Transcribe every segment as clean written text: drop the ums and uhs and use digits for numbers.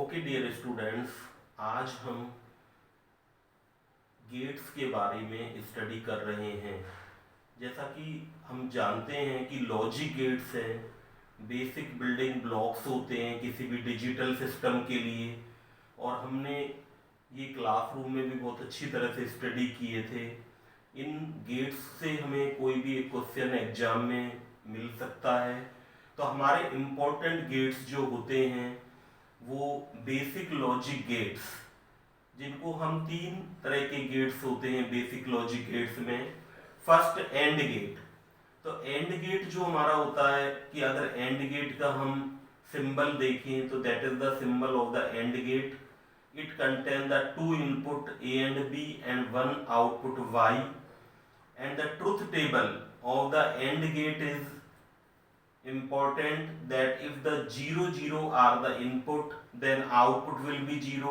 Okay dear students, आज हम gets के बारे में स्टडी कर रहे हैं। जैसा कि हम जानते हैं कि लॉजिक गेट्स हैं, बेसिक बिल्डिंग ब्लॉक्स होते हैं किसी भी डिजिटल सिस्टम के लिए, और हमने ये क्लासरूम में भी बहुत अच्छी तरह से स्टडी किए थे। इन गेट्स से हमें कोई भी एक क्वेश्चन एग्जाम में मिल सकता है। तो हमारे इम्पोर्टेंट गेट्स जो होते हैं वो बेसिक लॉजिक गेट्स, जिनको हम तीन तरह के गेट्स होते हैं बेसिक लॉजिक गेट्स में। First and gate. तो एंड गेट जो हमारा होता है कि अगर एंड गेट का हम सिंबल देखें तो that is the symbol of the and gate. It contain the two input A and B and one output Y, and the truth table of the and gate is important that if the 0 0 are the input, then output will be 0.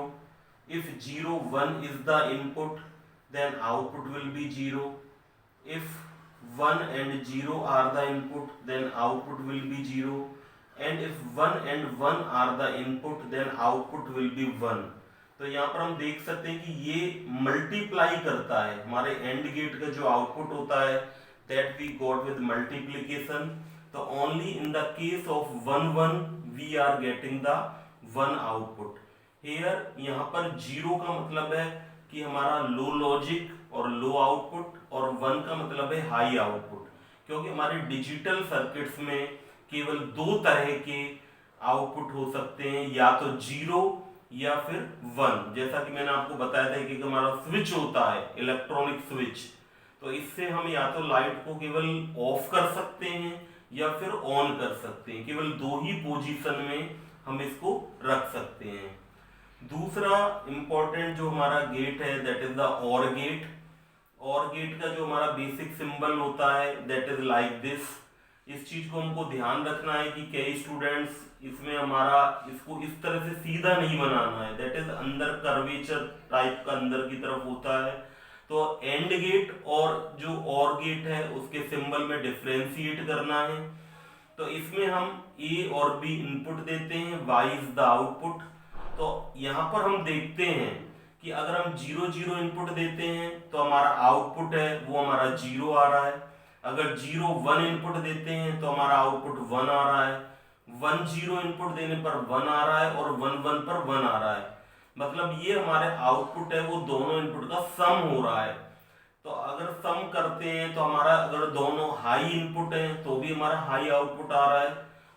If 0 1 is the input, then output will be 0. If 1 and 0 are the input, then output will be 0. And if 1 and 1 are the input, then output will be 1. तो यहाँ पर हम देख सकते हैं कि ये multiply करता है। हमारे एंड गेट का जो आउटपुट होता है that we got with multiplication. तो only in the case of 1 1 we are getting the 1 output. Here यहाँ पर 0 का मतलब है कि हमारा लो लॉजिक और लो आउटपुट, और 1 का मतलब है हाई आउटपुट, क्योंकि हमारे डिजिटल सर्किट्स में केवल दो तरह के आउटपुट हो सकते हैं, या तो 0 या फिर 1। जैसा कि मैंने आपको बताया था कि हमारा स्विच होता है इलेक्ट्रॉनिक स्विच, तो इससे हम या तो लाइट को केवल ऑफ कर सकते हैं या फिर ऑन कर सकते हैं। केवल दो ही पोजीशन में हम इसको रख सकते हैं। दूसरा इंपॉर्टेंट जो हमारा गेट है दैट इज द और गेट। और गेट का जो हमारा बेसिक सिंबल होता है दैट इज लाइक दिस। इस चीज को हमको ध्यान रखना है कि कई स्टूडेंट्स इसमें हमारा इसको इस तरह से सीधा नहीं बनाना है, दैट इज अंदर कर्वेचर टाइप का अंदर की तरफ होता है। तो एंड गेट और जो और गेट है उसके सिंबल में डिफरेंशिएट करना है। तो इसमें हम ए और बी इनपुट देते हैं, वाई इज द आउटपुट। तो यहाँ पर हम देखते हैं कि अगर हम 0 0 इनपुट देते हैं तो हमारा आउटपुट है वो हमारा 0 आ रहा है। अगर 0 1 इनपुट देते हैं तो हमारा आउटपुट 1 आ रहा है। 1 0 इनपुट देने पर 1 आ रहा है, और 1 1 पर 1 आ रहा है। मतलब ये हमारे आउटपुट है वो दोनों इनपुट का सम हो रहा है। तो अगर सम करते हैं तो हमारा अगर दोनों हाई इनपुट है तो भी हमारा हाई आउटपुट आ रहा है,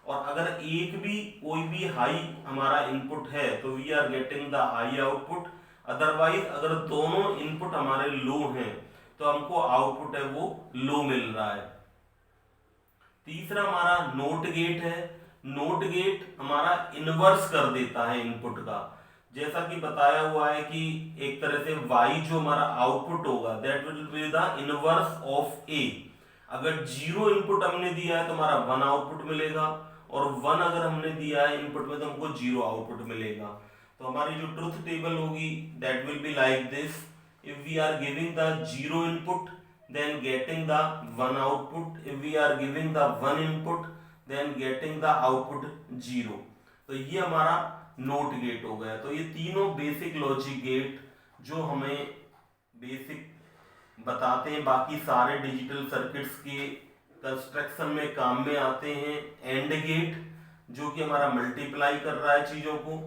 और अगर एक भी कोई भी हाई हमारा इनपुट है तो we are getting the high output. Otherwise अगर दोनों इनपुट हमारे लो हैं तो हमको आउटपुट है वो लो मिल रहा है। तीसरा हमारा नोट गेट है। नोट गेट हमारा इनवर्स कर देता है इनपुट का। जैसा कि बताया हुआ है कि एक तरह से y जो हमारा आउटपुट होगा that will be the inverse of a। अगर 0 इनपुट हमने दिया है तो हमारा 1 आउटपुट मिलेगा, और 1 अगर हमने दिया है इनपुट में तो हमको 0 आउटपुट मिलेगा। तो हमारी जो ट्रुथ टेबल होगी that will be like this. If we are giving the 0 input then getting the 1 output. If we are giving the 1 input then getting the output 0। तो ये हमारा नोट गेट हो गया। तो ये तीनों बेसिक लॉजिक गेट जो हमें बेसिक बताते हैं, बाकी सारे डिजिटल सर्किट्स के कंस्ट्रक्शन में काम में आते हैं। एंड गेट जो कि हमारा मल्टीप्लाई कर रहा है चीजों को,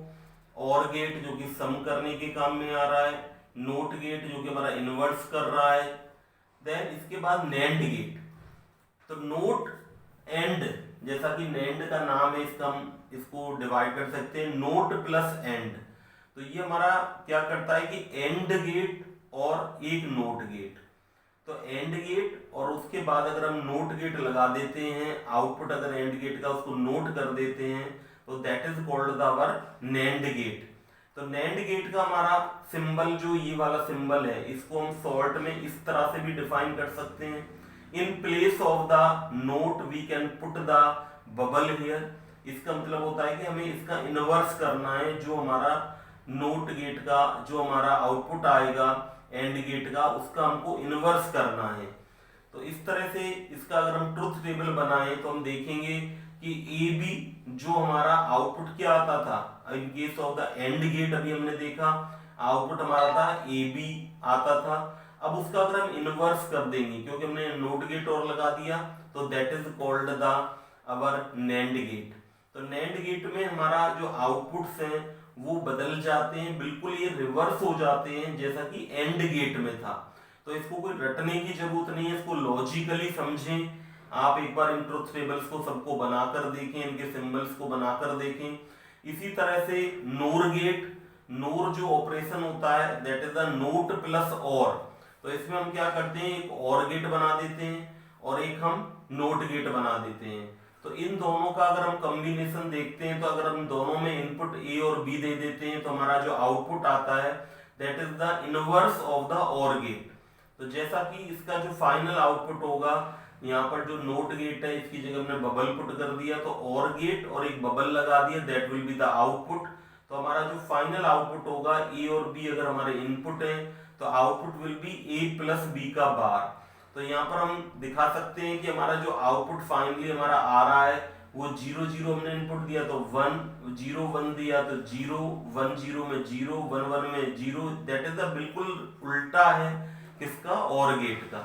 और गेट जो कि सम करने के काम में आ रहा है, नोट गेट जो कि हमारा इनवर्स कर रहा है। देन इसके बाद नैंड गेट। तो नोट एंड, जैसा कि नैंड का नाम है, इसका हम इसको डिवाइड कर सकते हैं नोट प्लस एंड। तो ये हमारा क्या करता है कि एंड गेट और एक नोट गेट। तो एंड गेट और उसके बाद अगर हम नोट गेट लगा देते हैं, आउटपुट अगर एंड गेट का उसको नोट कर देते हैं तो that is called our NAND gate. तो नैंड गेट का हमारा सिंबल जो ये वाला सिंबल है इसको हम शॉर्ट में इस तरह से भी डिफाइन कर सकते हैं। In place of the not we can put the bubble here. इसका मतलब होता है कि हमें इसका इनवर्स करना है, जो हमारा नोट गेट का जो हमारा आउटपुट आएगा एंड गेट का उसका हमको इनवर्स करना है। तो इस तरह से इसका अगर हम ट्रुथ टेबल बनाएं तो हम देखेंगे कि ए बी जो हमारा आउटपुट क्या आता था in case of the and gate, अभी हमने देखा आउटपुट हमारा था ए बी आता था। अब उसका अगर हम इनवर्स कर देंगे क्योंकि हमने नोट गेट और लगा दिया, तो that is called the our NAND gate. तो नैंड गेट में हमारा जो आउटपुट्स हैं वो बदल जाते हैं, बिल्कुल ये रिवर्स हो जाते हैं जैसा कि एंड गेट में था। तो इसको कोई रटने की जरूरत नहीं है, इसको लॉजिकली समझें। आप एक बार इन ट्रुथ टेबल्स को सबको बनाकर देखें, इनके सिंबल्स को बनाकर देखें। इसी तरह से नोर गेट, नोर जो ऑपरेशन होता है that is the note plus और। तो इसमें हम क्या करते हैं, एक और गेट बना देते हैं और एक हम नोट गेट बना देते हैं। तो इन दोनों का अगर हम कॉम्बिनेशन देखते हैं, तो अगर हम दोनों में इनपुट ए और बी दे देते हैं तो हमारा जो आउटपुट आता है that is the inverse of the और गेट। तो जैसा कि इसका जो फाइनल आउटपुट होगा, यहाँ पर जो नोट गेट है इसकी जगह हमने बबल पुट कर दिया, तो और गेट और एक बबल लगा दिया, that will be the output. तो हमारा जो फाइनल आउटपुट होगा ए और बी अगर हमारे इनपुट है तो output will be A plus B का बार। तो यहाँ पर हम दिखा सकते हैं कि हमारा जो आउटपुट फाइनली हमारा आ रहा है वो 0 0 हमने इनपुट दिया तो 1 0 1 दिया तो 0 1 0 में 0 1 1 में 0, दैट इज द बिल्कुल उल्टा है किसका, और गेट का।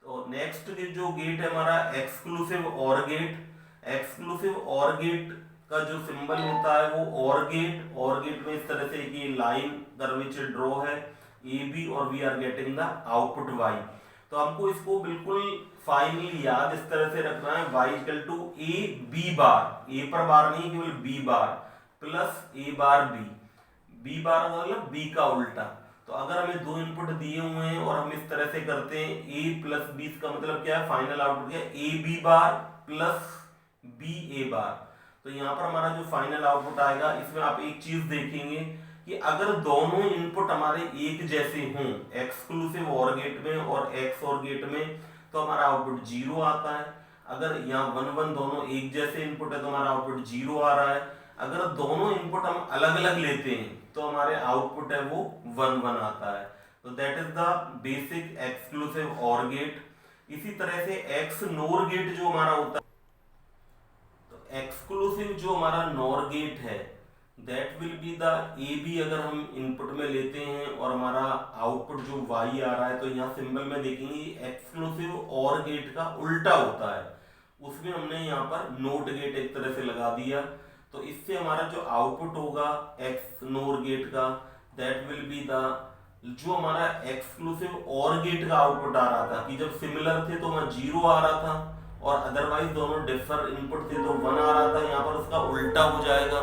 तो नेक्स्ट जो गेट है हमारा एक्सक्लूसिव और गेट। एक्सक्लूसिव और गेट का जो सिंबल होता है वो और गेट में इस तरह से कि लाइन कर्वेचर ड्रॉ है ए बी और we are getting the output Y. तो हमको इसको बिल्कुल फाइनली याद इस तरह से रखना है, y equal to A B bar, A पर बार नहीं केवल B bar plus A bar B, B bar मतलब बी का उल्टा। तो अगर हमें दो इनपुट दिए हुए हैं और हम इस तरह से करते हैं a प्लस बी, का मतलब क्या है, फाइनल आउटपुट क्या है, A B bar plus B A bar. तो यहाँ पर हमारा जो फाइनल आउटपुट आएगा, इसमें आप एक चीज देखेंगे कि अगर दोनों इनपुट हमारे एक जैसे हों एक्सक्लूसिव और गेट में और एक्स और गेट में, तो हमारा आउटपुट 0 आता है। अगर यहाँ 1 1 दोनों एक जैसे इनपुट है तो हमारा आउटपुट 0 आ रहा है। अगर दोनों इनपुट हम अलग अलग लेते हैं तो हमारे आउटपुट है वो 1 1 आता है। तो that is the basic exclusive और गेट। इसी तरह से एक्स नोर गेट जो हमारा होता है, तो एक्सक्लूसिव जो हमारा नोर गेट है that will be the A B अगर हम इनपुट में लेते हैं और हमारा आउटपुट जो वाई आ रहा है, तो यहाँ सिंबल में देखेंगे एक्सक्लूसिव और गेट का उल्टा होता है, उसमें हमने यहाँ पर नोट गेट एक तरह से लगा दिया। तो इससे हमारा जो आउटपुट होगा एक्स नोर गेट का दैट विल बी द, जो हमारा एक्सक्लूसिव और गेट का आउटपुट आ रहा था कि जब सिमिलर थे तो वहाँ 0 आ रहा था और अदरवाइज दोनों डिफर इनपुट थे तो 1 आ रहा था, यहाँ पर उसका उल्टा हो जाएगा।